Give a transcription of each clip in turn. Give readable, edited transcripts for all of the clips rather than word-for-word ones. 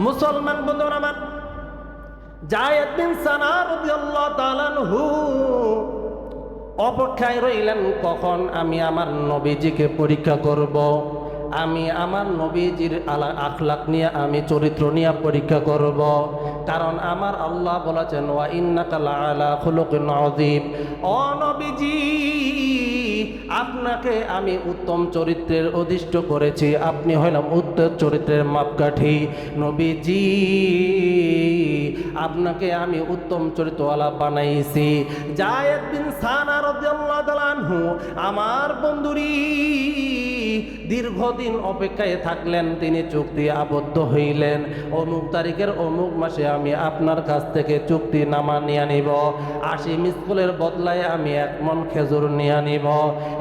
মুসলমান বন্ধুরা আমার, যায়েদ বিন সানা রাদিয়াল্লাহু তাআলা আনহু অপেক্ষায় রইলেন কখন আমি আমার নবীজিকে পরীক্ষা করব। আমি আমার নবীজির আখলাক নিয়ে, আমি চরিত্র নিয়ে পরীক্ষা করব। কারণ আমার আল্লাহ বলেছেন, ওয়া ইন্নাকা লাআলা খুলুকিন আযীম। ও নবীজি, আপনাকে আমি উত্তম চরিত্রের অধিষ্ঠ করেছি, আপনি হইলাম উত্তম চরিত্রের মাপকাঠি। নবীজি, আপনাকে আমি উত্তম চরিত্রওয়ালা বানাইছি। যায়েদ বিন সানা রাদিয়াল্লাহু তাআলা আনহু আমার বন্ধুরি দীর্ঘদিন অপেক্ষায় থাকলেন। তিনি চুক্তি আবদ্ধ হইলেন, অমুক তারিখের অমুক মাসে আমি আপনার কাছ থেকে চুক্তি নামা নিয়ে নিব, 80 মিসকুলের বদলায় আমি 1 মণ খেজুর নিয়ে নিব।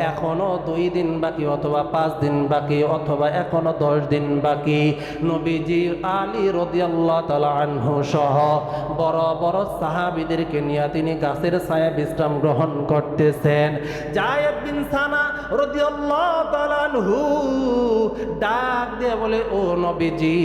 এখনো 2 দিন বাকি, অথবা 5 দিন বাকি, অথবা এখনো 10 দিন বাকি। নবীজি আলী রাদিয়াল্লাহু তাআলা আনহু সহ বড় বড় সাহাবীদেরকে নিয়ে তিনি গাছের ছায়া বিশ্রাম গ্রহণ করতেছেন। যায়েদ বিন সানা রাদিয়াল্লাহু তাআলা আনহু ডাক দিয়ে বলে, ও নবীজি,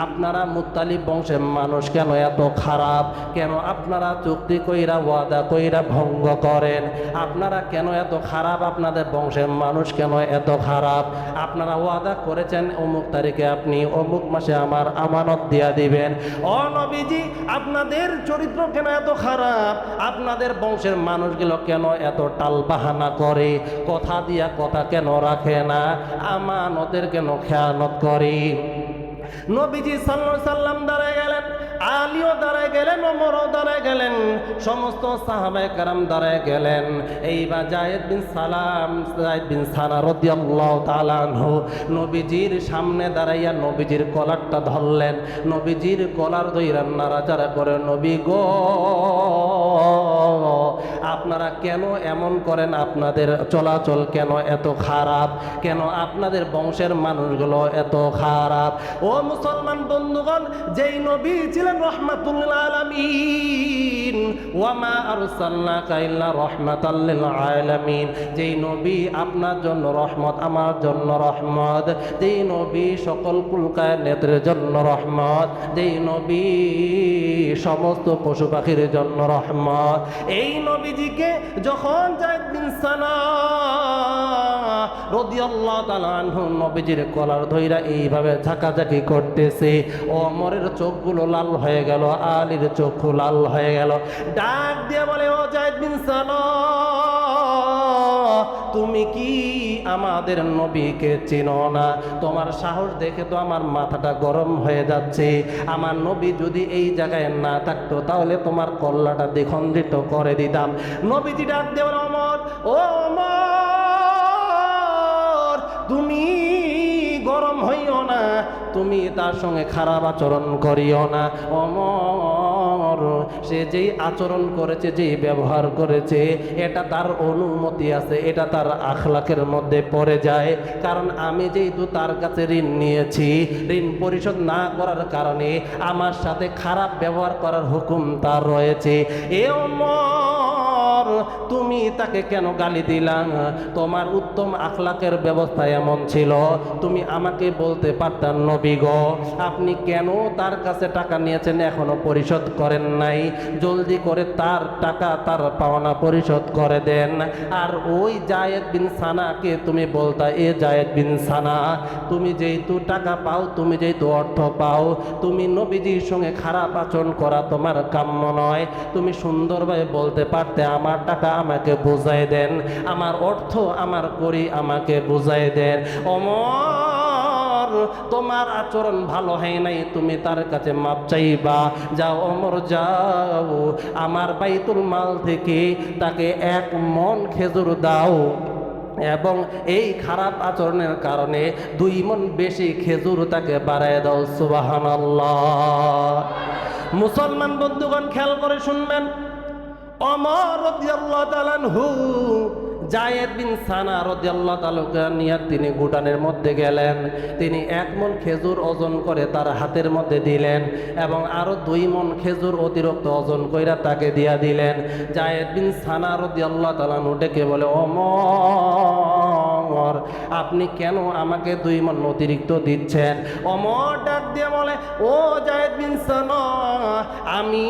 আপনারা মুত্তালিব বংশের মানুষ কেন এত খারাপ? কেন আপনারা চুক্তি কইরা ওয়াদা কইরা ভঙ্গ করেন? আপনারা কেন এত খারাপ? আপনাদের বংশের মানুষ কেন এত খারাপ? আপনারা ওয়াদা করেছেন অমুক তারিখে আপনি অমুক মাসে আমার আমানত দিয়া দিবেন। ও নবীজি, আপনাদের চরিত্র কেন এত খারাপ? আপনাদের বংশের মানুষগুলো কেন এত টালবাহানা করে? কথা দিয়া কথা কেন রাখে না? আমানতের কেন খেয়ানত করে? নবীজি সাল্লাল্লাহু আলাইহি সাল্লাম দাঁড়ায় গেলেন, আলীও দাঁড়ায় গেলেন, ওমরও দাঁড়ায় গেলেন, সমস্ত সাহাবায়ে কেরাম দাঁড়ায় গেলেন। এইবার যায়েদ বিন সানা রাদিয়াল্লাহু তাআলা আনহু নবীজির সামনে দাঁড়াইয়া নবীজির কলারটা ধরলেন। নবীজির কলার ধইরা নাড়াচাড়া করে, নবী গো, আপনারা কেন এমন করেন? আপনাদের চলাচল কেন এত খারাপ? কেন আপনাদের বংশের মানুষগুলো এত খারাপ? ও মুসলমান বন্ধুগণ, যেই নবী ছিলেন রাহমাতুল আলামিন, ওয়া মা আরসালনাকা ইল্লা রাহমাতাল লিল আলামিন, যেই নবী আপনার জন্য রহমত, আমার জন্য রহমত, যেই নবী সকল কুল কায়নাতের জন্য রহমত, যেই নবী সমস্ত পশু পাখির জন্য রহমত, এই নবীজিকে যখন যায়েদ বিন সানা রাদিয়াল্লাহু তাআলা আনহু নবীজির কলার ধইরা এইভাবে ঝাঁকাঝাঁকি করতেছে, ওমরের চোখগুলো লাল হয়ে গেল, আলীর চোখ লাল হয়ে গেল। ডাক দিয়ে বলে, ও যায়েদ বিন সানা, তুমি কি আমাদের নবীকে চিনো না? তোমার সাহস দেখে তো আমার মাথাটা গরম হয়ে যাচ্ছে। আমার নবী যদি এই জায়গায় না থাকতো তাহলে তোমার কল্লাটা দ্বিখণ্ডিত করে দিতাম। নবীজি ডাক দিয়ে বলে, ওমর, ও ওমর, তুমি গরম হইও না, তুমি তার সঙ্গে খারাপ আচরণ করিও না। ওমর, সে যেই আচরণ করেছে, যেই ব্যবহার করেছে, এটা তার অনুমতি আছে, এটা তার আখলাকের মধ্যে পড়ে যায়। কারণ আমি যেহেতু তার কাছে ঋণ নিয়েছি, ঋণ পরিশোধ না করার কারণে আমার সাথে খারাপ ব্যবহার করার হুকুম তার রয়েছে। এ ওমর, তুমি তাকে কেন গালি দিলাম? তোমার উত্তম আখলাকের ব্যবস্থা এমন ছিল, তুমি আমাকে বলতে পারতেন, নবী গো, আপনি কেন তার কাছে টাকা নিয়েছেন এখনো পরিশোধ করেন নাই? জলদি করে তার টাকা, তার পাওনা পরিশোধ করে দেন। আর ওই যায়েদ বিন সানাকে তুমি বলতা, এ যায়েদ বিন সানা, তুমি যেহেতু টাকা পাও, তুমি যেহেতু অর্থ পাও, তুমি নবীজির সঙ্গে খারাপ আচরণ করা তোমার কাম্য নয়। তুমি সুন্দরভাবে বলতে পারতে, আমার টাকা আমাকে বুঝাই দেন, আমার অর্থ, আমার করি আমাকে বুঝাই দেন। ওমর, তোমার আচরণ ভালো হয় নাই, তুমি তার কাছে মাপ চাইবা। যাও ওমর, যাও, আমার বাইতুল মাল থেকে তাকে 1 মণ খেজুর দাও, এবং এই খারাপ আচরণের কারণে 2 মণ বেশি খেজুর তাকে বাড়ায় দাও। সুবহানাল্লাহ। মুসলমান বন্ধুগণ, খেয়াল করে শুনবেন, ওমর রাদিয়াল্লাহু তাআলা আনহু যায়েদ বিন সানা রাদিয়াল্লাহু তাআলা নিয়ে তিনি গুটানের মধ্যে গেলেন। তিনি 1 মণ খেজুর ওজন করে তার হাতের মধ্যে দিলেন, এবং আরো 2 মণ খেজুর অতিরিক্ত ওজন কইরা তাকে দিয়া দিলেন। যায়েদ বিন সানা রাদিয়াল্লাহু তাআলা ডেকে বলে, ওমর, ওমর, আপনি কেন আমাকে 2 মণ অতিরিক্ত দিচ্ছেন? ওমর ডাক দিয়ে বলে, ও যায়েদ বিন সানা, আমি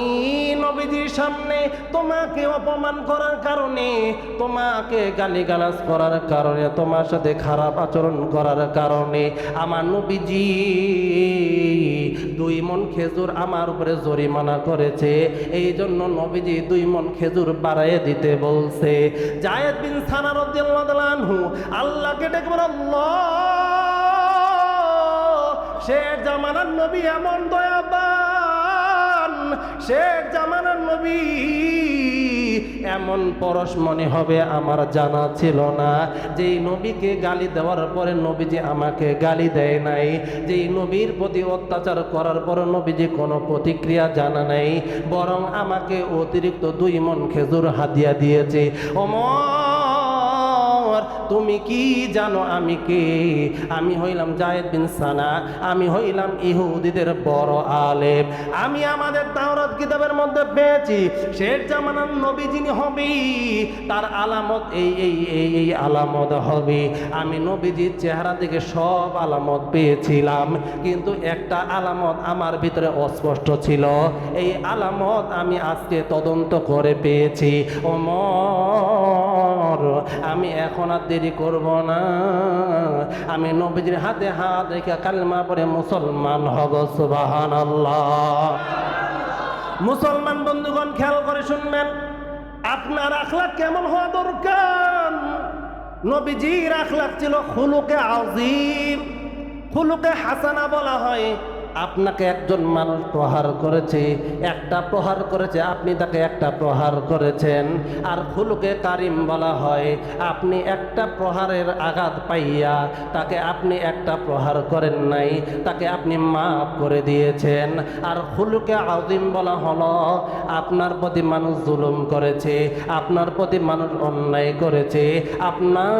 নবীজির সামনে তোমাকে অপমান করার কারণে, তোমাকে গালিগালাজ করার কারণে, তোমার সাথে খারাপ আচরণ করার কারণে আমার নবীজি 2 মণ খেজুর আমার উপরে জরিমানা করেছে। এই জন্য নবীজি 2 মণ খেজুর বাড়াইয়ে দিতে বলছে। যায়েদ বিন সানা রাদিয়াল্লাহু তাআলা আনহু আল্লাহকে ডেকে বলে, আল্লাহ, শেষ জামানার নবী এমন দয়াবান, শেষ জামানার নবী এমন পরশ মনে হবে আমার জানা ছিল না। যেই নবীকে গালি দেওয়ার পরে নবীজি আমাকে গালি দেয় নাই, যেই নবীর প্রতি অত্যাচার করার পর নবীজি কোনো প্রতিক্রিয়া জানা নাই, বরং আমাকে অতিরিক্ত 2 মণ খেজুর হাদিয়া দিয়েছে। ওমর, তুমি কি জানো আমি কে? আমি হইলাম যায়েদ বিন সানা, আমি হইলাম ইহুদিদের বড় আলেম। আমি আমাদের তাওরাত কিতাবের মধ্যে পেয়েছি শেষ জামানার নবী যিনি হবে তার আলামত এই আলামত হবে। আমি নবীজির চেহারা থেকে সব আলামত পেয়েছিলাম, কিন্তু একটা আলামত আমার ভিতরে অস্পষ্ট ছিল। এই আলামত আমি আজকে তদন্ত করে পেয়েছি। ওমর, আমি এখন আর দেরি করব না, আমি নবীজির হাতে হাত রেখে কালেমা পড়ে মুসলমান হব। সুবহানাল্লাহ। মুসলমান বন্ধুগণ, খেয়াল করে শুনবেন, আপনার আখলাক কেমন হওয়া দরকার? নবীজির আখলাক ছিল খুলুকে আযীম, খুলুকে হাসানা বলা হয়। আপনাকে একজন মানুষ প্রহার করেছে, একটা প্রহার করেছে, আপনি তাকে একটা প্রহার করেছেন। আর খুলুকে কারিম বলা হয়, আপনি একটা প্রহারের আঘাত পাইয়া তাকে আপনি একটা প্রহার করেন নাই, তাকে আপনি মাফ করে দিয়েছেন। আর খুলুকে আযীম বলা হলো, আপনার প্রতি মানুষ জুলুম করেছে, আপনার প্রতি মানুষ অন্যায় করেছে, আপনার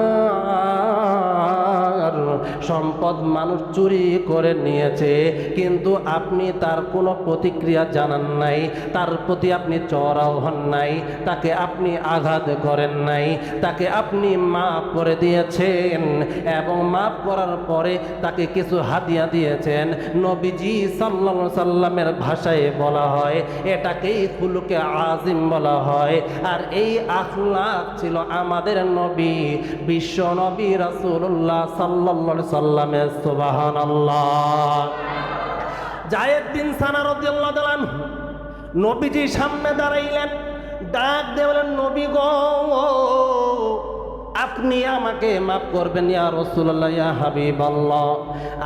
সম্পদ মানুষ চুরি করে নিয়েছে, কিন্তু আপনি তার কোনো প্রতিক্রিয়া জানান নাই, তার প্রতি আপনি চড়াও হন নাই, তাকে আপনি আঘাত করেন নাই, তাকে আপনি মাফ করে দিয়েছেন এবং মাফ করার পরে তাকে কিছু হাদিয়া দিয়েছেন। নবীজি সাল্লাল্লাহু আলাইহি সাল্লামের ভাষায় বলা হয় এটাকেই খুলুকে আযীম বলা হয়। আর এই আখলাক ছিল আমাদের নবী, বিশ্ব নবী রাসূলুল্লাহ সাল্লাল্লাহু আলাইহি সাল্লামের। সুবহানাল্লাহ। যায়েদ বিন সানা রাদিয়াল্লাহু তাআলা আনহু নবীজির সামনে দাঁড়াইলেন, ডাক দিয়ে বলেন, নবী গো, আপনি আমাকে মাফ করবেন ইয়া রাসূলুল্লাহ, ইয়া হাবিবাল্লাহ।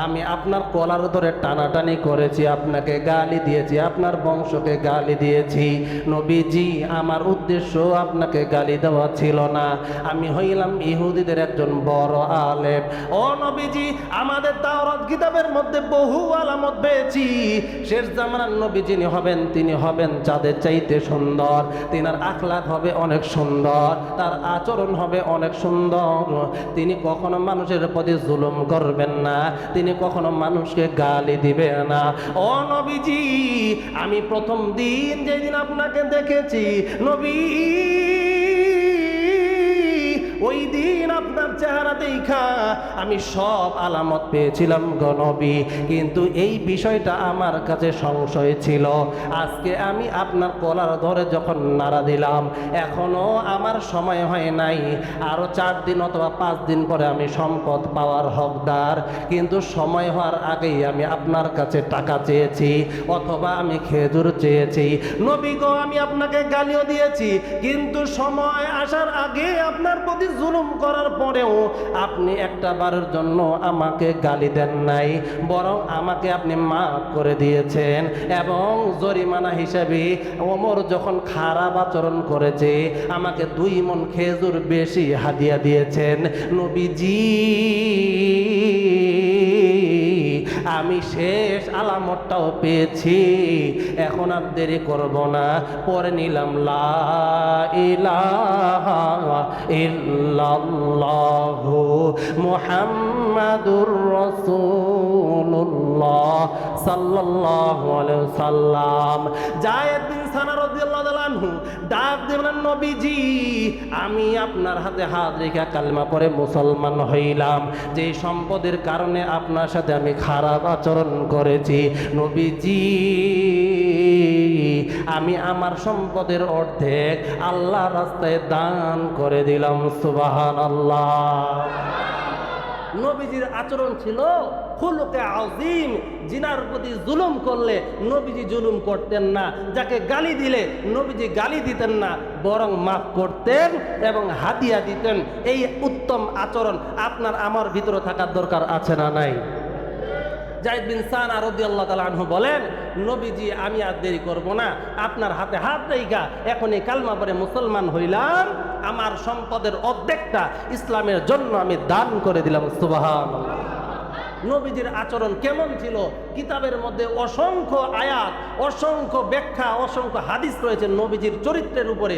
আমি আপনার কলার ধরে টানাটানি করেছি, আপনাকে গালি দিয়েছি, আপনার বংশকে গালি দিয়েছি। নবীজি, আমার উদ্দেশ্য আপনাকে গালি দেওয়া ছিল না, আমি হইলাম ইহুদিদের একজন বড় আলেম। ও নবীজি, আমাদের তাওরাত কিতাবের মধ্যে বহু আলামত পেয়েছি শেষ জামানার নবী যিনি হবেন তিনি হবেন চাঁদের চাইতে সুন্দর, তিনার আখলাক হবে অনেক সুন্দর, তার আচরণ হবে অনেক সুন্দর, তিনি কখনো মানুষের প্রতি জুলুম করবেন না, তিনি কখনো মানুষকে গালি দিবেন না। ও নবীজি, আমি প্রথম দিন যেদিন আপনাকে দেখেছি নবী, ওই দিন আপনার চেহারা দেখা আমি সব আলামত পেয়েছিলাম গো নবী, কিন্তু এই বিষয়টা আমার কাছে সংশয় ছিল। আজকে আমি আপনার কলার ধরে যখন নাড়া দিলাম, এখনো আমার সময় হয় নাই, আরো 4 দিন অথবা 5 দিন পরে আমি সম্পদ পাওয়ার হকদার, কিন্তু সময় হওয়ার আগেই আমি আপনার কাছে টাকা চেয়েছি অথবা আমি খেজুর চেয়েছি। নবী গো, আমি আপনাকে গালিও দিয়েছি, কিন্তু সময় আসার আগে আপনার প্রতি জুলুম করার পরেও আপনি একটা বারের জন্য আমাকে গালি দেন নাই, বরং আমাকে আপনি মাফ করে দিয়েছেন এবং জরিমানা হিসেবে ওমর যখন খারাপ আচরণ করেছে আমাকে 2 মণ খেজুর বেশি হাদিয়া দিয়েছেন। নবীজি, আমি শেষ আলামতটাও পেয়েছি, এখন আর দেরি করব না, পরে নিলাম লা ইলাহা ইল্লাল্লাহু মুহাম্মাদুর রাসূল। রাসূলুল্লাহ সাল্লাল্লাহু আলাইহি ওয়াসাল্লাম। যায়েদ বিন সানা রাদিয়াল্লাহু তাআলা আনহু ডাক দিলেন, নবীজি আমি আপনার হাতে হাত রেখে কালেমা পড়ে মুসলমান হইলাম। যে সম্পদের কারণে আপনার সাথে আমি খারাপ আচরণ করেছি, নবীজি আমি আমার সম্পদের অর্ধেক আল্লাহ রাস্তায় দান করে দিলাম। সুবহানাল্লাহ। নবীজির আচরণ ছিল খুলুকে আযীম। জিনার প্রতি জুলুম করলে নবীজি জুলুম করতেন না, যাকে গালি দিলে নবীজি গালি দিতেন না, বরং মাফ করতেন এবং হাদিয়া দিতেন। এই উত্তম আচরণ আপনার আমার ভিতরে থাকার দরকার আছে না নাই? যায়েদ বিন সানা রাদিয়াল্লাহু তাআলা আনহু বলেন, নবীজি আমি আর দেরি করব না, আপনার হাতে হাত রেখা এখনই কালমা পড়ে মুসলমান হইলাম, আমার সম্পদের অর্ধেকটা ইসলামের জন্য আমি দান করে দিলাম। সুবহানাল্লাহ। নবীজির আচরণ কেমন ছিল? কিতাবের মধ্যে অসংখ্য আয়াত, অসংখ্য ব্যাখ্যা, অসংখ্য হাদিস রয়েছে নবীজির চরিত্রের উপরে,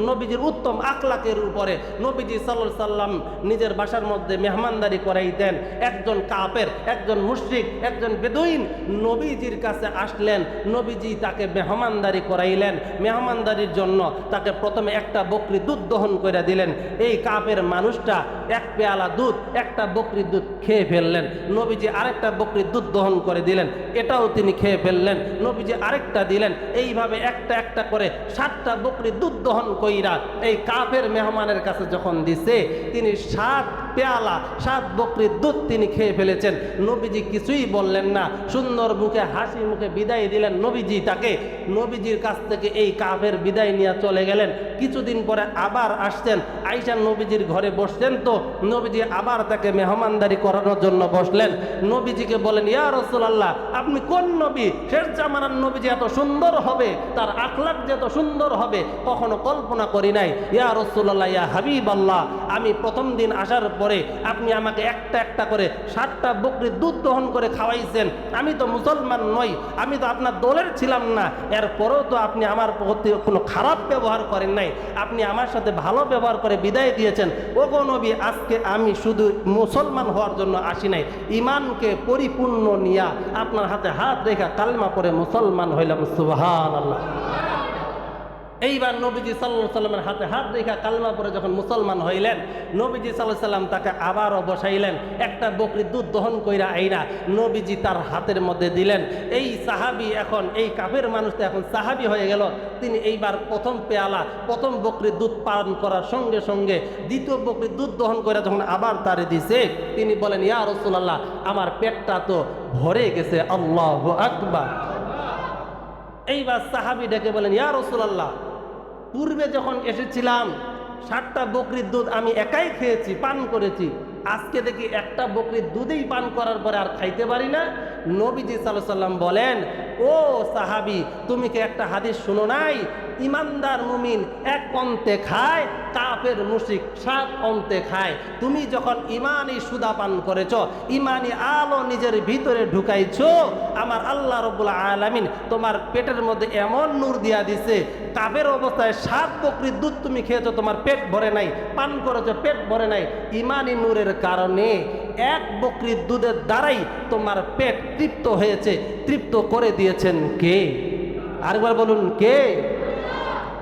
নবীজির উত্তম আখলাকের উপরে। নবীজি সাল্লাল্লাহু আলাইহি সাল্লাম নিজের বাসার মধ্যে মেহমানদারি করাইতেন। একজন কাফের, একজন মুশরিক, একজন বেদুইন নবীজির কাছে আসলেন, নবীজি তাকে মেহমানদারি করাইলেন। মেহমানদারির জন্য তাকে প্রথমে একটা বকরি দুধ দহন করে দিলেন। এই কাফের মানুষটা এক পেয়ালা দুধ, একটা বকরি দুধ খেয়ে ফেললেন। নবীজি আরেকটা বকরির দুধ দহন করে দিলেন, এটাও তিনি খেয়ে ফেললেন। নবীজি আরেকটা দিলেন। এইভাবে একটা একটা করে 7টা বকরির দুধ দহন কইরা এই কাফের মেহমানের কাছে যখন দিছে, তিনি 7 পেয়ালা 7 বকরির দুধ তিনি খেয়ে ফেলেছেন। নবীজি কিছুই বললেন না, সুন্দর মুখে হাসি মুখে বিদায় দিলেন নবীজি তাকে। নবীজির কাছ থেকে এই কাফের বিদায় নিয়ে চলে গেলেন। কিছুদিন পরে আবার আসছেন, আয়েশা নবীজির ঘরে বসছেন, তো নবীজি আবার তাকে মেহমানদারি করানোর জন্য বসলেন। নবীজিকে বলেন, ইয়া রাসূলুল্লাহ আপনি কোন নবী? শেষ জামানার নবীজি এত সুন্দর হবে, তার আখলাক যে এত সুন্দর হবে কখনো কল্পনা করি নাই। ইয়া রাসূলুল্লাহ, ইয়া হাবিবাল্লাহ, আমি প্রথম দিন আসার পরে আপনি আমাকে একটা একটা করে 7টা বকরির দুধ দহন করে খাওয়াইছেন। আমি তো মুসলমান নই, আমি তো আপনার দলের ছিলাম না, এরপরেও তো আপনি আমার প্রতি কোনো খারাপ ব্যবহার করেন নাই, আপনি আমার সাথে ভালো ব্যবহার করে বিদায় দিয়েছেন। ওগো নবী, আজকে আমি শুধু মুসলমান হওয়ার জন্য আসি নাই, ইমানকে পরিপূর্ণ নিয়া আপনার হাতে হাত রেখা কালেমা পড়ে মুসলমান হইলাম। সুবহানাল্লাহ। এইবার নবীজি সাল্লাল্লাহু আলাইহি সাল্লামের হাতে হাত রেখা কালেমা পড়ে যখন মুসলমান হইলেন, নবীজি সাল্লাল্লাহু আলাইহি সাল্লাম তাকে আবারও বসাইলেন। একটা বকরির দুধ দহন কইরা আইনা নবীজি তার হাতের মধ্যে দিলেন। এই সাহাবী এখন, এই কাফের মানুষটা এখন সাহাবী হয়ে গেল। তিনি এইবার প্রথম পেয়ালা, প্রথম বকরির দুধ পান করার সঙ্গে সঙ্গে দ্বিতীয় বকরির দুধ দহন করে যখন আবার তারে দিছে, তিনি বলেন, ইয়া রাসূলুল্লাহ আমার পেটটা তো ভরে গেছে। আল্লাহু আকবার। এইবার সাহাবী ডেকে বলেন, ইয়া রাসূলুল্লাহ পূর্বে যখন এসেছিলাম 7টা বকরির দুধ আমি একাই খেয়েছি, পান করেছি, আজকে দেখি একটা বকরির দুধেই পান করার পরে আর খাইতে পারি না। নবীজি সাল্লাল্লাহু আলাইহি সাল্লাম বলেন, ও সাহাবী তুমি কি একটা হাদিস শুনো নাই? ইমানদার মুমিন এক অন্তে খায়, কাফের মুশরিক 7 অন্তে খায়। তুমি যখন ইমানি সুদা পান করেছ, ইমানি আলো নিজের ভিতরে ঢুকাইছো, আমার আল্লাহ রাব্বুল আলামিন তোমার পেটের মধ্যে এমন নূর দিয়া দিছে, কাফের অবস্থায় 7 বকরির দুধ তুমি খেয়েছো, তোমার পেট ভরে নাই, পান করেছো পেট ভরে নাই। ইমানি নূরের কারণে এক বকরির দুধের দ্বারাই তোমার পেট তৃপ্ত হয়েছে। তৃপ্ত করে দিয়েছেন কে? আরেকবার বলুন, কে?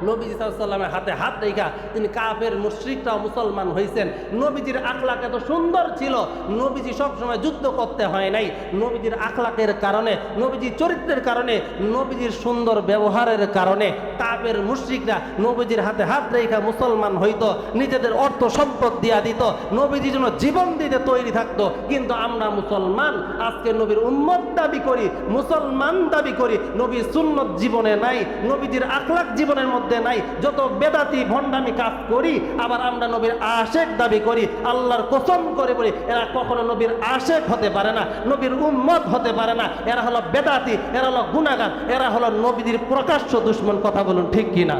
নবীজি সাল্লাল্লাহু আলাইহি সাল্লামের হাতে হাত রেখা তিনি কাফের মুশরিকরাও মুসলমান হয়েছেন। নবীজির আখলাক এত সুন্দর ছিল, নবীজি সবসময় যুদ্ধ করতে হয় নাই। নবীজির আখলাকের কারণে, নবীজির চরিত্রের কারণে, নবীজির সুন্দর ব্যবহারের কারণে কাফের মুশরিকরা নবীজির হাতে হাত রেখা মুসলমান হইতো, নিজেদের অর্থ সম্পদ দিয়া দিত, নবীজির জন্য জীবন দিতে তৈরি থাকতো। কিন্তু আমরা মুসলমান, আজকে নবীর উম্মত দাবি করি, মুসলমান দাবি করি, নবীর সুন্নত জীবনে নাই, নবীজির আখলাক জীবনের মধ্যে নাই। যত বেদাতি ভণ্ডামি কাজ করি, আবার আমরা নবীর আশেক দাবি করি। আল্লাহর কসম করে বলি, এরা কখনো নবীর আশেক হতে পারে না, নবীর উম্মত হতে পারে না। এরা হলো বেদাতি, এরা হলো গুনাহগার, এরা হলো নবীজির প্রকাশ্য দুশমন। কথা বলুন ঠিক কিনা?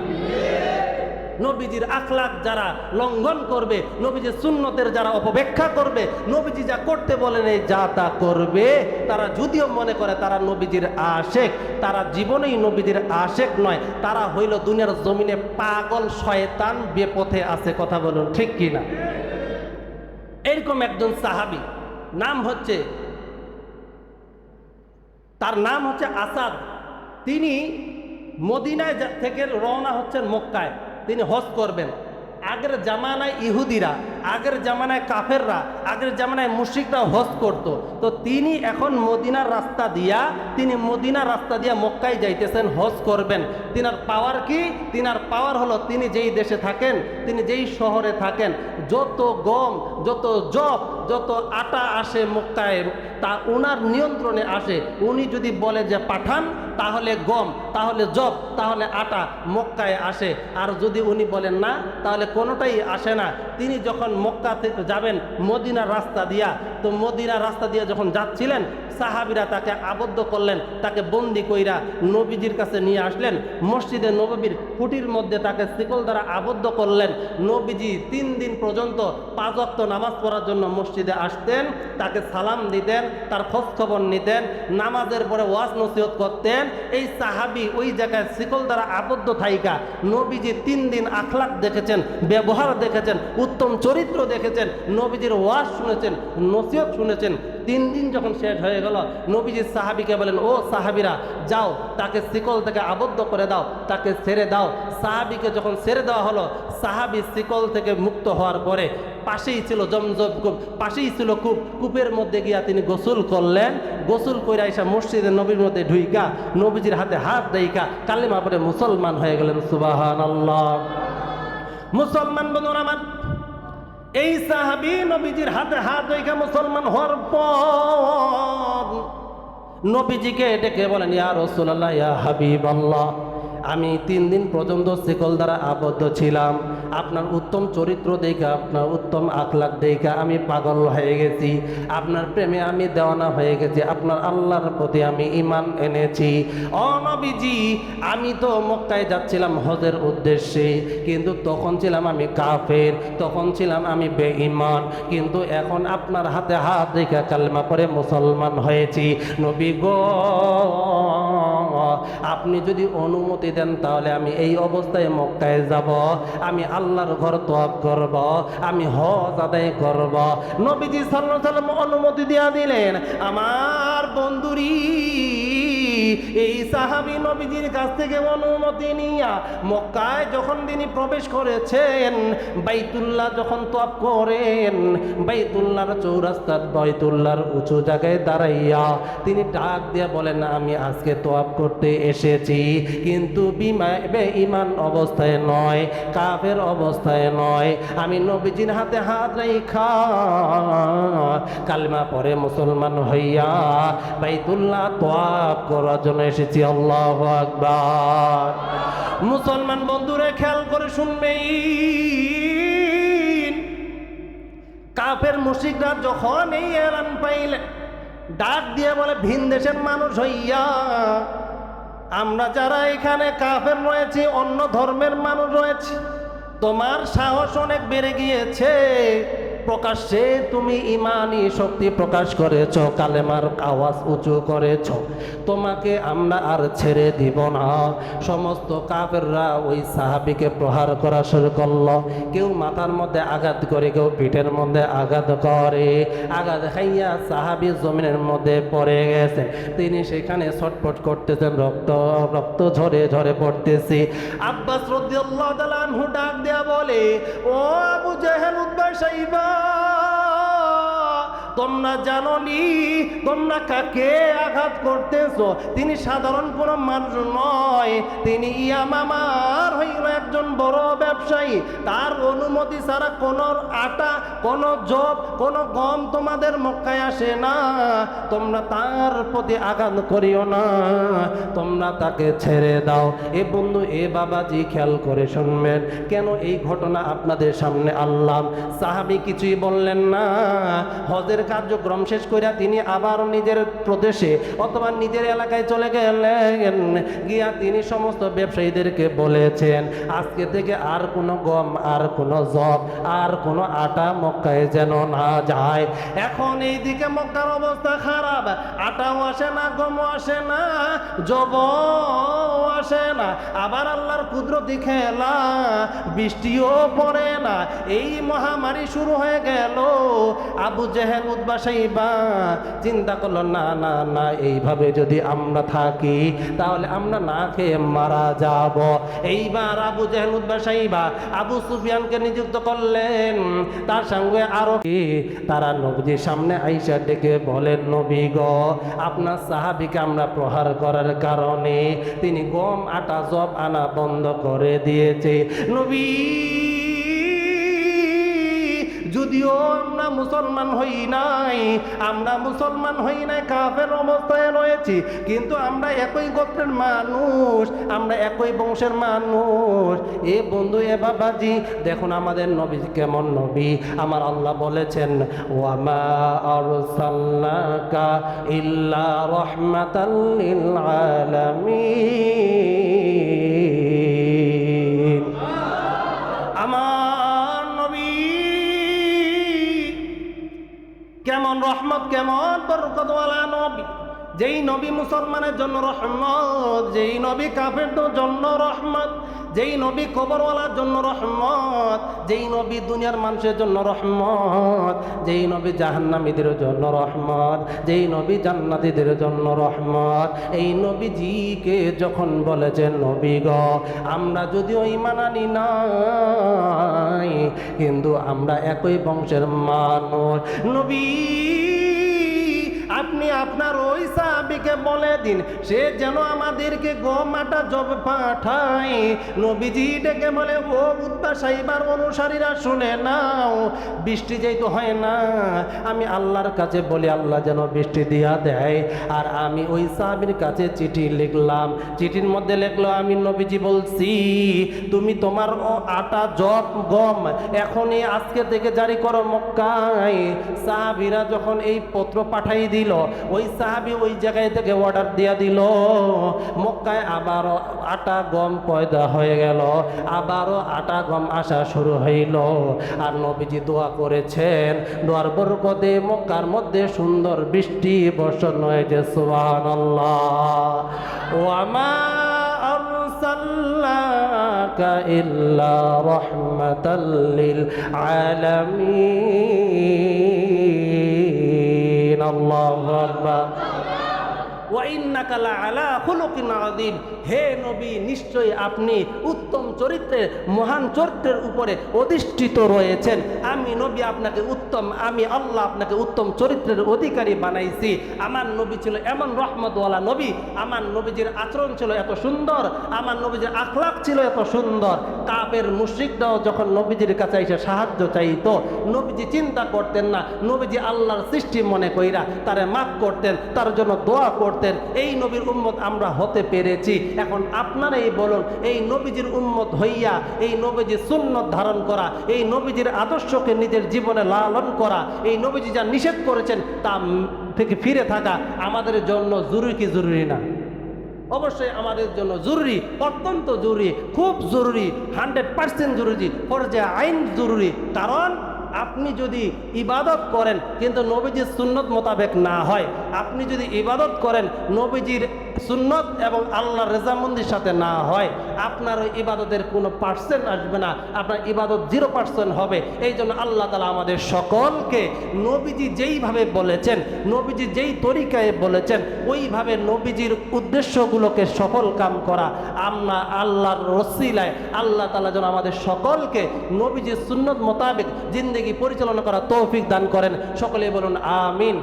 নবীজির আখলাক যারা লঙ্ঘন করবে, নবীজির সুন্নতের যারা অপব্যাখ্যা করবে, নবীজি যা করতে বলেন এই যা তা করবে, তারা যদিও মনে করে তারা নবীজির আশেক, তারা জীবনেই নবীজির আশেক নয়, তারা হইল দুনিয়ার জমিনে পাগল শয়তান, বেপথে আছে। কথা বলুন ঠিক কিনা? এরকম একজন সাহাবী, নাম হচ্ছে তার নাম হচ্ছে আসাদ। তিনি মদিনায় থেকে রওনা হচ্ছেন মক্কায়, তিনি হজ করবেন। আগের জামানায় ইহুদিরা, আগের জামানায় কাফেররা, আগের জামানায় মুশরিকরা হজ করত। তো তিনি এখন মদিনার রাস্তা দিয়া মক্কায় যাইতেছেন, হজ করবেন। তিনার পাওয়ার কি? তিনার পাওয়ার হলো তিনি যেই দেশে থাকেন, তিনি যেই শহরে থাকেন, যত গম, যত জব, যত আটা আসে মক্কায় তা ওনার নিয়ন্ত্রণে আসে। উনি যদি বলে যে পাঠান, তাহলে গম, তাহলে জব, তাহলে আটা মক্কায় আসে। আর যদি উনি বলেন না, তাহলে কোনোটাই আসে না। তিনি যখন মক্কা থেকে যাবেন মদিনার রাস্তা দিয়া, তো মদিনার রাস্তা দিয়া যখন যাচ্ছিলেন, সাহাবীরা তাকে আবদ্ধ করলেন, তাকে বন্দি কইরা নবীজির কাছে নিয়ে আসলেন। মসজিদে নববীর খুঁটির মধ্যে তাকে শিকল দ্বারা আবদ্ধ করলেন। নবীজি 3 দিন পর্যন্ত 5 ওয়াক্ত নামাজ পড়ার জন্য মসজিদে আসতেন, তাকে সালাম দিতেন, তার খোঁজ খবর নিতেন, নামাজের পরে ওয়াজ নসিহত করতেন। এই সাহাবী ওই জায়গায় শিকল দ্বারা আবদ্ধ থাইকা নবীজি 3 দিন আখলাক দেখেছেন, ব্যবহার দেখেছেন, উত্তম চরিত্র দেখেছেন, নবীজির ওয়াজ শুনেছেন, নসিহত শুনেছেন। 3 দিন যখন শেষ হয়ে গেল, নবীজি সাহাবীকে বলেন, ও সাহাবীরা যাও, তাকে শিকল থেকে আবদ্ধ করে দাও, তাকে ছেড়ে দাও। সাহাবীকে যখন ছেড়ে দেওয়া হলো, সাহাবী শিকল থেকে মুক্ত হওয়ার পরে পাশেই ছিল জমজম কূপ, পাশেই ছিল কূপ, কূপের মধ্যে গিয়া তিনি গোসল করলেন। গোসল করে আইসা মসজিদে নবীর মধ্যে ঢুইকা নবীজির হাতে হাত দেইকা কালেমা পড়ে মুসলমান হয়ে গেলেন। সুবহানাল্লাহ। মুসলমান বন্ধুরা আমার, এই সাহাবী নবীজির হাতে হাত রেখে মুসলমান হওয়ার পর নবীজিকে ডেকে বলেন, ইয়া রাসূলুল্লাহ, ইয়া হাবিবাল্লাহ, আমি 3 দিন পর্যন্ত শিকল দ্বারা আবদ্ধ ছিলাম। আপনার উত্তম চরিত্র দেখে, আপনার উত্তম আখলাক দেখে আমি পাগল হয়ে গেছি, আপনার প্রেমে আমি দেওয়ানা হয়ে গেছি, আপনার আল্লাহর প্রতি আমি ঈমান এনেছি। ও নবীজি, আমি তো মক্কায় যাচ্ছিলাম হজের উদ্দেশ্যে, কিন্তু তখন ছিলাম আমি কাফের, তখন ছিলাম আমি বেঈমান, কিন্তু এখন আপনার হাতে হাত রেখে কালেমা পড়ে মুসলমান হয়েছি। নবী গো, আপনি যদি অনুমতি দেন তাহলে আমি এই অবস্থায় মক্কায় যাব, আমি আল্লাহর ঘর তওয়াফ করব, আমি হজ আদায় করব। নবীজি সাল্লাল্লাহু আলাইহি ওয়াসাল্লাম অনুমতি দিয়া দিলেন। আমার বন্ধুরি, এই সাহাবী নবীজির কাছ থেকে অনুমতি নিয়া মক্কায় যখন তিনি প্রবেশ করেছেন, বাইতুল্লাহ যখন তওয়াফ করেন, বাইতুল্লাহর চৌরাস্তার, বাইতুল্লাহর উঁচু জায়গায় দাঁড়াইয়া তিনি ডাক দিয়া বলেন, আমি আজকে তওয়াফ করতে এসেছি, কিন্তু বেঈমান অবস্থায় নয়, কাফের অবস্থায় নয়, আমি নবীজির হাতে হাত রাইখা কালেমা পড়ে মুসলমান হইয়া বাইতুল্লাহ তওয়াফ করার জন্য এসেছি। আল্লাহু আকবার। মুসলমান বন্ধুরা খেয়াল করে শুনবেন, কাফের মুশরিকরা যখন এই এলান পাইলেন, ডাক দিয়ে বলে, ভিন দেশের মানুষ হইয়া আমরা যারা এখানে কাফের রয়েছি, অন্য ধর্মের মানুষ রয়েছি, তোমার সাহস অনেক বেড়ে গিয়েছে, প্রকাশ্যে তুমি ইমানি শক্তি প্রকাশ করেছ, কালেমার আওয়াজ উঁচু করেছ, তোমাকে আমরা আর ছেড়ে দিব না। সমস্ত কাফেররা ওই সাহাবীকে প্রহার করা শুরু করলো। কেউ মাথার মধ্যে আঘাত করে, কেউ পিঠের মধ্যে আঘাত করে, আঘাত খাইয়া সাহাবী জমিনের মধ্যে পড়ে গেছে। তিনি সেখানে ছটফট করতেছেন, রক্ত ঝরে ঝরে পড়তেছে। আব্বাস রাদিয়াল্লাহু তাআলা আনহু ডাক দেয়া বলে, ও আবু জেহেল, উতবা, শাইবা, তোমরা জানো নি তোমরা কাকে আঘাত করতেছো? তিনি সাধারণ কোনো মানুষ নয়, তিনি ইয়ামামার হইল একজন বড় ব্যবসায়ী। তার অনুমতি ছাড়া কোনো আটা, কোনো জব, কোনো গম তোমাদের মক্কায় আসে না। তোমরা তার প্রতি আঘাত করিও না, তোমরা তাকে ছেড়ে দাও। এ বন্ধু, এ বাবাজি, খেয়াল করে শুনবেন, কেন এই ঘটনা আপনাদের সামনে আনলাম। সাহাবী কিছুই বললেন না। হজের কার্যক্রম শেষ করিয়া তিনি আবার নিজের প্রদেশে অথবা নিজের এলাকায় চলে গেলেন। গিয়া তিনি সমস্ত ব্যবসায়ীদেরকে বলেছেন, আজকে থেকে আর কোনো গম, আর কোনো জব, আর কোনো আটা মক্কায় যেন না যায়। এখন এই দিকে মক্কার অবস্থা খারাপ, আটাও আসে না, গমও আসে না, জবও আসে না, আবার আল্লাহর কুদরতি খেলা, বৃষ্টিও পড়ে না। এই মহামারী শুরু হয়ে গেল। আবু জেহেল উতবা সাইবা চিন্তা করলো, না না না, এইভাবে যদি আমরা থাকি তাহলে আমরা না খেয়ে মারা যাব। এইবার আবু জেহেল উতবা সাইবা আবু সুফিয়ানকে নিযুক্ত করলেন, তার সঙ্গে আরো তারা নবীজির সামনে আইসা ডেকে বলেন, নবী গো, আপনার সাহাবীকে আমরা প্রহার করার কারণে তিনি গম আটা জব আনা বন্ধ করে দিয়েছে। নবী, যদিও আমরা মুসলমান হই নাই, কাফের অবস্থায় রয়েছি, কিন্তু আমরা একই গোত্রের মানুষ, আমরা একই বংশের মানুষ। এ বন্ধু, এ বাবাজি, দেখুন আমাদের নবী কেমন নবী। আমার আল্লাহ বলেছেন, ওয়ামা আরসালনাকা ইল্লা রাহমাতাল লিল আলামিন। আমার নবী কেমন রহমত, কেমন বরকতওয়ালা নবী। যেই নবী মুসলমানের জন্য রহমত, যেই নবী কাফেরদের জন্য রহমত, যেই নবী কবরওয়ালার জন্য রহমত, যেই নবী দুনিয়ার মানুষের জন্য রহমত, যেই নবী জাহান্নামীদের জন্য রহমত, যেই নবী জান্নাতীদের জন্য রহমত। এই নবীজিকে যখন বলেছেন, নবী গো, আমরা যদিও ঈমান আনি নাই, কিন্তু আমরা একই বংশের মানুষ। নবী, আপনি আপনার ওই সাহাবীকে বলে দিন, সে যেন আমাদেরকে গম আটা জব পাঠায়। নবীজি ডেকে বলে, ও উতবা সাইবার অনুসারীরা, শুনে নাও, বৃষ্টি যেহেতু হয় না, আমি আল্লাহর কাছে বলি আল্লাহ যেন বৃষ্টি দিয়া দেয়। আর আমি ওই সাহাবীর কাছে চিঠি লিখলাম, চিঠির মধ্যে লিখলো, আমি নবীজি বলছি, তুমি তোমার আটা জব গম এখনই আজকে থেকে জারি করো মক্কায়। সাহাবীরা যখন এই পত্র পাঠাই দিল, ওই সাহাবী ওই জায়গায় থেকে অর্ডার দিয়া দিল, মক্কায় আবারও আটা গম পয়দা হয়ে গেল, আবারও আটা গম আসা শুরু হইল। আর নবীজি দোয়া করেছেন, দোয়ার বরকতে মক্কার মধ্যে সুন্দর বৃষ্টি বর্ষণ হয়েছে। সুবহানাল্লাহ। ওয়ামা আরসালনাকা ইল্লা রাহমাতাল লিল আলামিন। আল্লাহু আকবার। ওয়াইন্নাকা লাআলা খুলুকিন আযীম। হে নবী, নিশ্চয়ই আপনি উত্তম চরিত্রের, মহান চরিত্রের উপরে অধিষ্ঠিত রয়েছেন। আমি নবী আপনাকে উত্তম, আমি আল্লাহ আপনাকে উত্তম চরিত্রের অধিকারী বানাইছি। আমার নবী ছিল এমন রহমতওয়ালা নবী, আমার নবীজির আচরণ ছিল এত সুন্দর, আমার নবীজির আখলাক ছিল এত সুন্দর। কাফের মুশরিকরাও যখন নবীজির কাছে এসে সাহায্য চাইতো, নবীজি চিন্তা করতেন না, নবীজি আল্লাহর সৃষ্টি মনে কইরা তারে মাফ করতেন, তার জন্য দোয়া করতেন। এই নবীর উম্মত আমরা হতে পেরেছি। এখন আপনারাই বলুন, এই নবীজির উম্মত হইয়া এই নবীজির সুন্নত ধারণ করা, এই নবীজির আদর্শকে নিজের জীবনে লালন করা, এই নবীজি যা নিষেধ করেছেন তা থেকে ফিরে থাকা আমাদের জন্য জরুরি কি জরুরি না? অবশ্যই আমাদের জন্য জরুরি, অত্যন্ত জরুরি, খুব জরুরি, 100% জরুরি, ফরজে আইন জরুরি। কারণ আপনি যদি ইবাদত করেন কিন্তু নবীজির সুন্নত মোতাবেক না হয়, আপনি যদি ইবাদত করেন নবীজির সুন্নত এবং আল্লাহর রেজামন্দির সাথে না হয়, আপনার ওই ইবাদতের কোনো পার্সেন্ট আসবে না, আপনার ইবাদত 0% হবে। এই জন্য আল্লাহ তাআলা আমাদের সকলকে নবীজি যেইভাবে বলেছেন, নবীজি যেই তরিকায় বলেছেন, ওইভাবে নবীজির উদ্দেশ্যগুলোকে সফল কাম করা, আমরা আল্লাহর ওসিলায় আল্লাহ তাআলা যেন আমাদের সকলকে নবীজির সুন্নত মোতাবেক জিন্দেগি পরিচালনা করা তৌফিক দান করেন। সকলে বলুন আমিন।